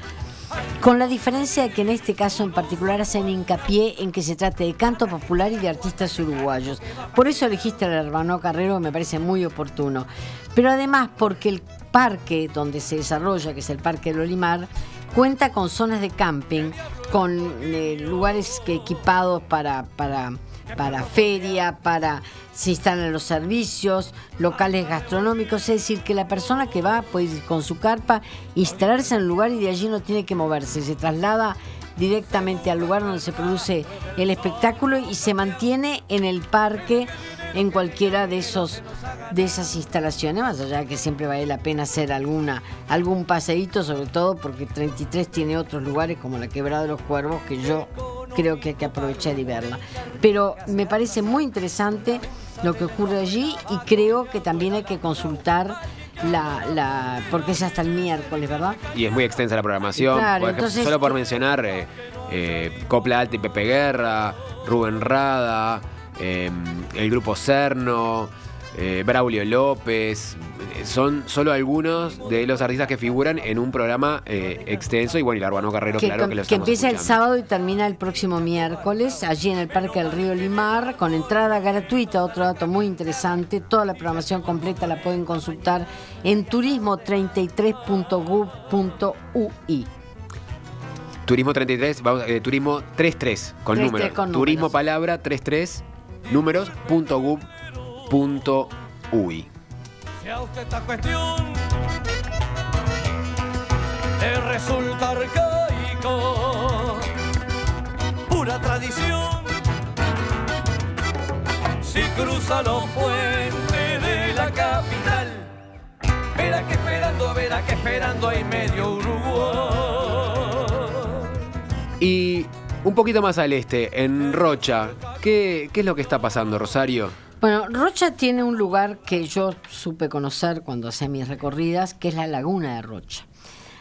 con la diferencia de que en este caso en particular hacen hincapié en que se trate de canto popular y de artistas uruguayos. Por eso elegiste al Hermano Carrero, que me parece muy oportuno. Pero además porque el parque donde se desarrolla, que es el Parque del Olimar, cuenta con zonas de camping, con lugares equipados para feria, para se instalan los servicios, locales gastronómicos, es decir, que la persona que va puede ir con su carpa, instalarse en el lugar y de allí no tiene que moverse, se traslada directamente al lugar donde se produce el espectáculo y se mantiene en el parque en cualquiera de esas instalaciones, más allá de que siempre vale la pena hacer algún paseíto, sobre todo porque 33 tiene otros lugares como la Quebrada de los Cuervos que yo creo que hay que aprovechar y verla. Pero me parece muy interesante lo que ocurre allí y creo que también hay que consultar porque es hasta el miércoles, ¿verdad? Y es muy extensa la programación. Claro, entonces, solo por mencionar Copla Alta y Pepe Guerra, Rubén Rada, el grupo Cerno, Braulio López, son solo algunos de los artistas que figuran en un programa extenso. Y bueno, y el Hermano Carrero, claro que lo estamos que empieza escuchando. El sábado y termina el próximo miércoles, allí en el Parque del Río Olimar, con entrada gratuita. Otro dato muy interesante, toda la programación completa la pueden consultar en turismo33.gov.ui. Turismo 33, Turismo 33 con 33 números. con Turismo números. palabra 33 números.gov.uy. Si a usted esta cuestión le resulta arcaico, pura tradición, si cruza los puentes de la capital, verá que esperando hay medio Uruguay. Y un poquito más al este, en Rocha, ¿qué es lo que está pasando, Rosario? Bueno, Rocha tiene un lugar que yo supe conocer cuando hacía mis recorridas, que es la Laguna de Rocha.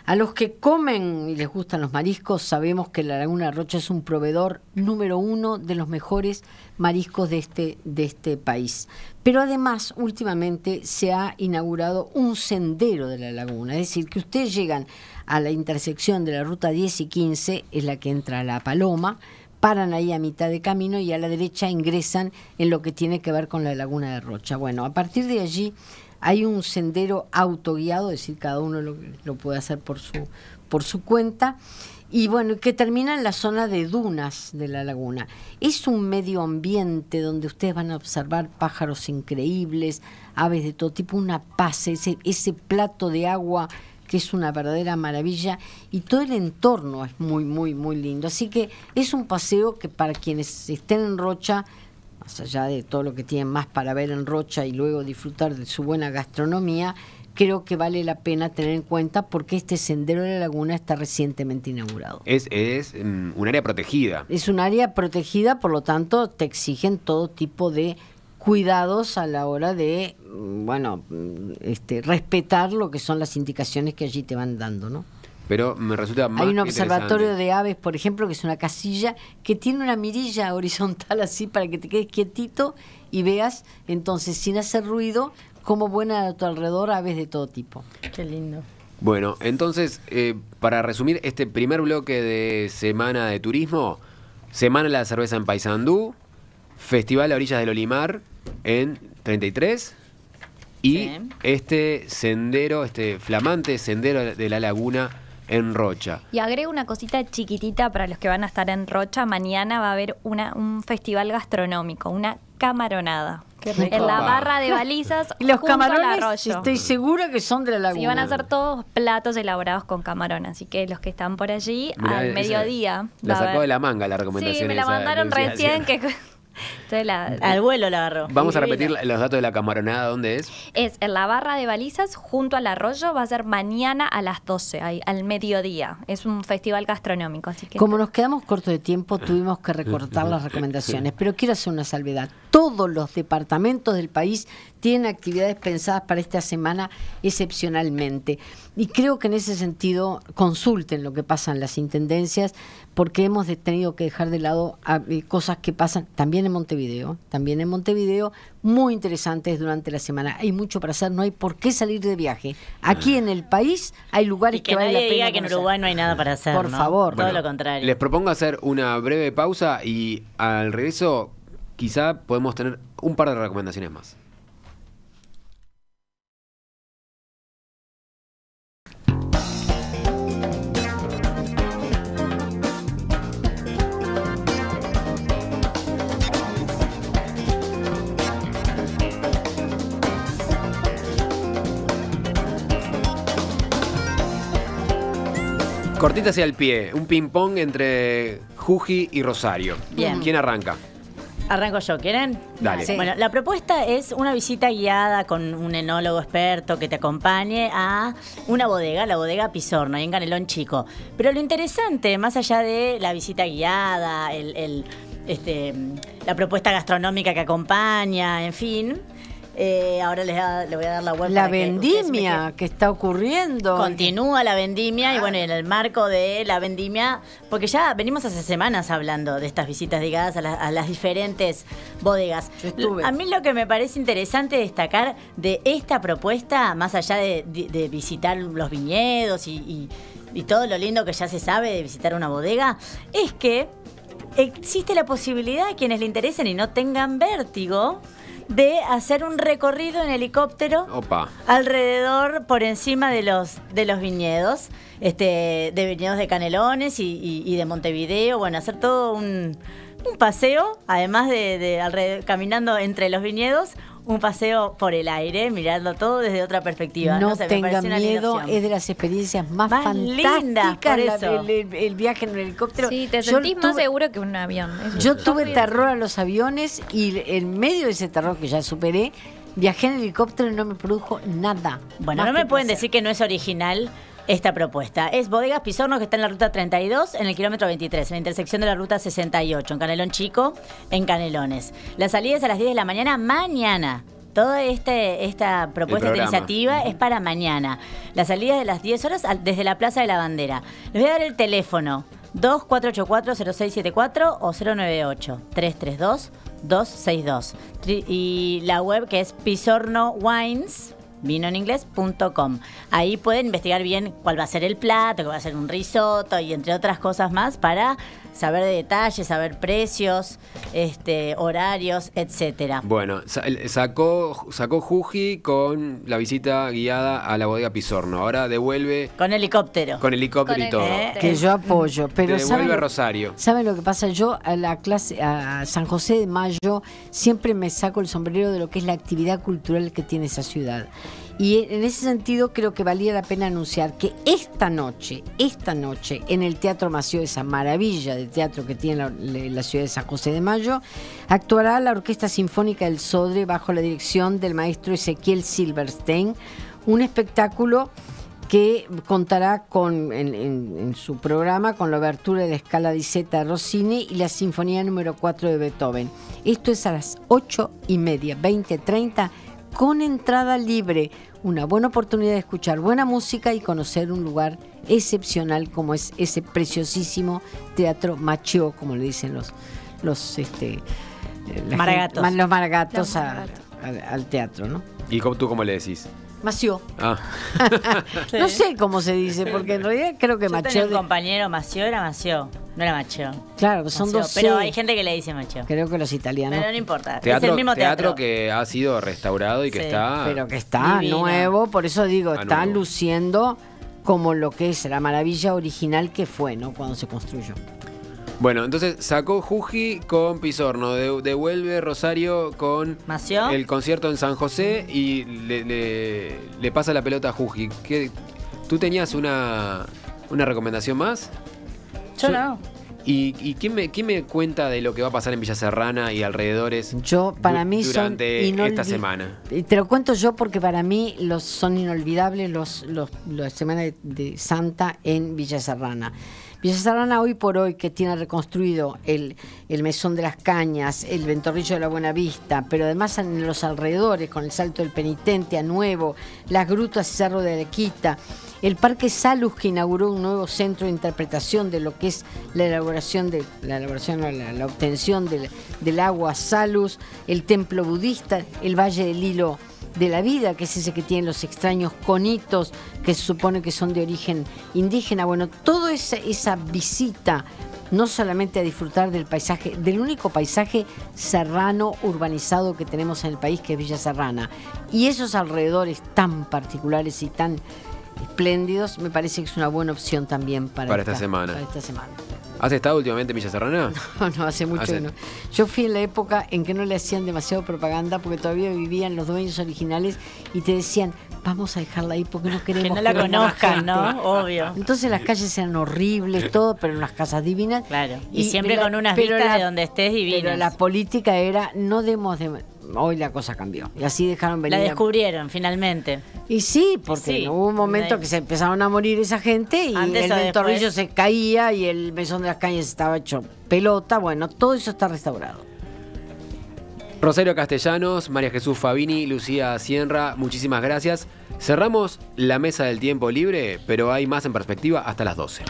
A los que comen y les gustan los mariscos, sabemos que la Laguna de Rocha es un proveedor número 1 de los mejores mariscos de este país. Pero además, últimamente se ha inaugurado un sendero de la laguna, es decir, que ustedes llegan a la intersección de la ruta 10 y 15, es la que entra a La Paloma, paran ahí a mitad de camino y a la derecha ingresan en lo que tiene que ver con la Laguna de Rocha. Bueno, a partir de allí hay un sendero autoguiado, es decir, cada uno lo puede hacer por su cuenta, Y bueno, que termina en la zona de dunas de la laguna. Es un medio ambiente donde ustedes van a observar pájaros increíbles, aves de todo tipo, una paz, ese plato de agua que es una verdadera maravilla, y todo el entorno es muy, muy, muy lindo. Así que es un paseo que para quienes estén en Rocha, más allá de todo lo que tienen más para ver en Rocha y luego disfrutar de su buena gastronomía, creo que vale la pena tener en cuenta porque este Sendero de la Laguna está recientemente inaugurado. Es un área protegida. Es un área protegida, por lo tanto te exigen todo tipo de cuidados a la hora de, bueno, respetar lo que son las indicaciones que allí te van dando, ¿no? Pero me resulta más Hay un observatorio de aves, por ejemplo, que es una casilla que tiene una mirilla horizontal así para que te quedes quietito y veas, entonces, sin hacer ruido, cómo vuelan a tu alrededor aves de todo tipo. Qué lindo. Bueno, entonces, para resumir este primer bloque de Semana de Turismo, Semana de la Cerveza en Paysandú, Festival a orillas del Olimar en 33 y Sí. este sendero, este flamante Sendero de la Laguna en Rocha. Y agrego una cosita chiquitita para los que van a estar en Rocha. Mañana va a haber un festival gastronómico, una camaronada. Qué rico. En la barra de Balizas, Y los junto al camarones, arroyo. estoy segura que son de la laguna. Sí, van a ser todos platos elaborados con camarón. Así que los que están por allí, Mirá, al esa- mediodía. La va a sacó haber- de la manga la recomendación. Sí, me la esa, mandaron Lucía, recién. sí. Entonces Al vuelo la agarró. Vamos a Divino. repetir los datos de la camaronada, ¿dónde es? Es en la barra de Balizas, junto al arroyo. Va a ser mañana a las 12, ahí, al mediodía. Es un festival gastronómico, así que... Como nos quedamos cortos de tiempo, tuvimos que recortar las recomendaciones, pero quiero hacer una salvedad. Todos los departamentos del país tienen actividades pensadas para esta semana excepcionalmente. Y creo que en ese sentido consulten lo que pasa en las intendencias, porque hemos tenido que dejar de lado cosas que pasan también en Montevideo, muy interesantes durante la semana. Hay mucho para hacer, no hay por qué salir de viaje. Aquí en el país hay lugares Y que que vale la nadie pena diga que en conocer. Uruguay no hay nada para hacer, Por ¿no? favor. Todo Bueno, lo contrario. Les propongo hacer una breve pausa y al regreso quizá podemos tener un par de recomendaciones más. Cortita hacia el pie, un ping-pong entre Jujuy y Rosario. Bien. ¿Quién arranca? Arranco yo, ¿quieren? Dale. Sí. Bueno, la propuesta es una visita guiada con un enólogo experto que te acompañe a una bodega, la bodega Pisorno, ahí en Canelón Chico. Pero lo interesante, más allá de la visita guiada, la propuesta gastronómica que acompaña, en fin, ahora le voy a dar la web. La para que ustedes vendimia que está ocurriendo. Continúa la vendimia y bueno, en el marco de la vendimia, porque ya venimos hace semanas hablando de estas visitas guiadas a las diferentes bodegas. Yo estuve. A mí lo que me parece interesante destacar de esta propuesta, más allá de visitar los viñedos y todo lo lindo que ya se sabe de visitar una bodega, es que existe la posibilidad a quienes le interesen y no tengan vértigo de hacer un recorrido en helicóptero Opa. alrededor, por encima de los viñedos, de viñedos de Canelones y de Montevideo. Bueno, hacer todo un paseo, además de caminando entre los viñedos, un paseo por el aire, mirando todo desde otra perspectiva. No sé, me tengan parece una linda miedo, opción. es de las experiencias más lindas, fantásticas por eso. el viaje en el helicóptero. Sí, te Yo sentís más tuve- seguro que un avión. Eso Yo es tuve horrible. terror a los aviones y en medio de ese terror que ya superé, viajé en helicóptero y no me produjo nada. Bueno, Más no me que pueden placer. decir que no es original esta propuesta. Es Bodegas Pisorno, que está en la ruta 32, en el kilómetro 23, en la intersección de la ruta 68, en Canelón Chico, en Canelones. La salida es a las 10 de la mañana, mañana. Toda esta propuesta, esta programa. iniciativa es para mañana. La salida es de las 10 horas desde la Plaza de la Bandera. Les voy a dar el teléfono: 2484-0674 o 098-332-262. Y la web, que es Pisorno Wines, vino en inglés.com. Ahí pueden investigar bien cuál va a ser el plato, que va a ser un risotto y entre otras cosas más para saber de detalles, saber precios, horarios, etcétera. Bueno, sacó Juji con la visita guiada a la bodega Pisorno. Ahora devuelve... Con helicóptero. Con helicóptero y todo. Que yo apoyo. Pero devuelve a Rosario. ¿Saben lo que pasa? Yo a San José de Mayo siempre me saco el sombrero de lo que es la actividad cultural que tiene esa ciudad. Y en ese sentido creo que valía la pena anunciar que esta noche, en el Teatro Mació, esa maravilla de teatro que tiene la ciudad de San José de Mayo, actuará la Orquesta Sinfónica del Sodre bajo la dirección del maestro Ezequiel Silverstein, un espectáculo que contará en su programa con la obertura de la Scala di Zeta de Rossini y la Sinfonía número 4 de Beethoven. Esto es a las 8:30, 20:30, con entrada libre. Una buena oportunidad de escuchar buena música y conocer un lugar excepcional como es ese preciosísimo Teatro Mació, como le dicen los Maragatos. Los maragatos al teatro, ¿no? ¿Y tú cómo le decís? Mació. Ah. Sí. No sé cómo se dice, porque en realidad creo que Yo Mació... tenía un compañero, Mació era Mació, no era Mació. Claro, son Mació, dos C. pero hay gente que le dice Mació. Creo que los italianos... Pero no importa, Teatro, es el mismo teatro. que ha sido restaurado y que está... Pero que está divino. nuevo, por eso digo, está nuevo. luciendo como lo que es la maravilla original que fue, ¿no? Cuando se construyó. Bueno, entonces sacó Juji con Pisorno, devuelve Rosario con Mació. el concierto en San José y le pasa la pelota a Juji. ¿Tú tenías una recomendación más? Yo no. ¿Y quién me cuenta de lo que va a pasar en Villa Serrana y alrededores Para mí durante esta semana? Y te lo cuento yo porque para mí son inolvidables las semanas de Santa en Villa Serrana. Villa Serrana hoy por hoy, que tiene reconstruido el Mesón de las Cañas, el Ventorrillo de la Buena Vista, pero además en los alrededores, con el Salto del Penitente a Nuevo, las grutas y Cerro de Arequita, el Parque Salus, que inauguró un nuevo centro de interpretación de lo que es la obtención del agua Salus, el templo budista, el Valle del Hilo de la Vida, que es ese que tiene los extraños conitos que se supone que son de origen indígena. Bueno, toda esa visita, no solamente a disfrutar del paisaje, del único paisaje serrano urbanizado que tenemos en el país, que es Villa Serrana, y esos alrededores tan particulares y tan espléndidos, me parece que es una buena opción también para esta semana. ¿Has estado últimamente en Villa Serrana? No, hace mucho que no. Yo fui en la época en que no le hacían demasiado propaganda porque todavía vivían los dueños originales y te decían, vamos a dejarla ahí porque no queremos que no la conozcan, ¿no? Obvio. Entonces las calles eran horribles, todo, pero unas casas divinas. Claro. Y siempre con unas vistas de donde estés divinas. Pero la política era, no demos de... Hoy la cosa cambió. Y así dejaron venir. La descubrieron finalmente. Y sí, porque hubo un momento que se empezaron a morir esa gente y el Ventorrillo se caía y el Mesón de las Cañas estaba hecho pelota. Bueno, todo eso está restaurado. Rosario Castellanos, María Jesús Fabini, Lucía Cienra, muchísimas gracias. Cerramos la mesa del tiempo libre, pero hay más en perspectiva hasta las 12.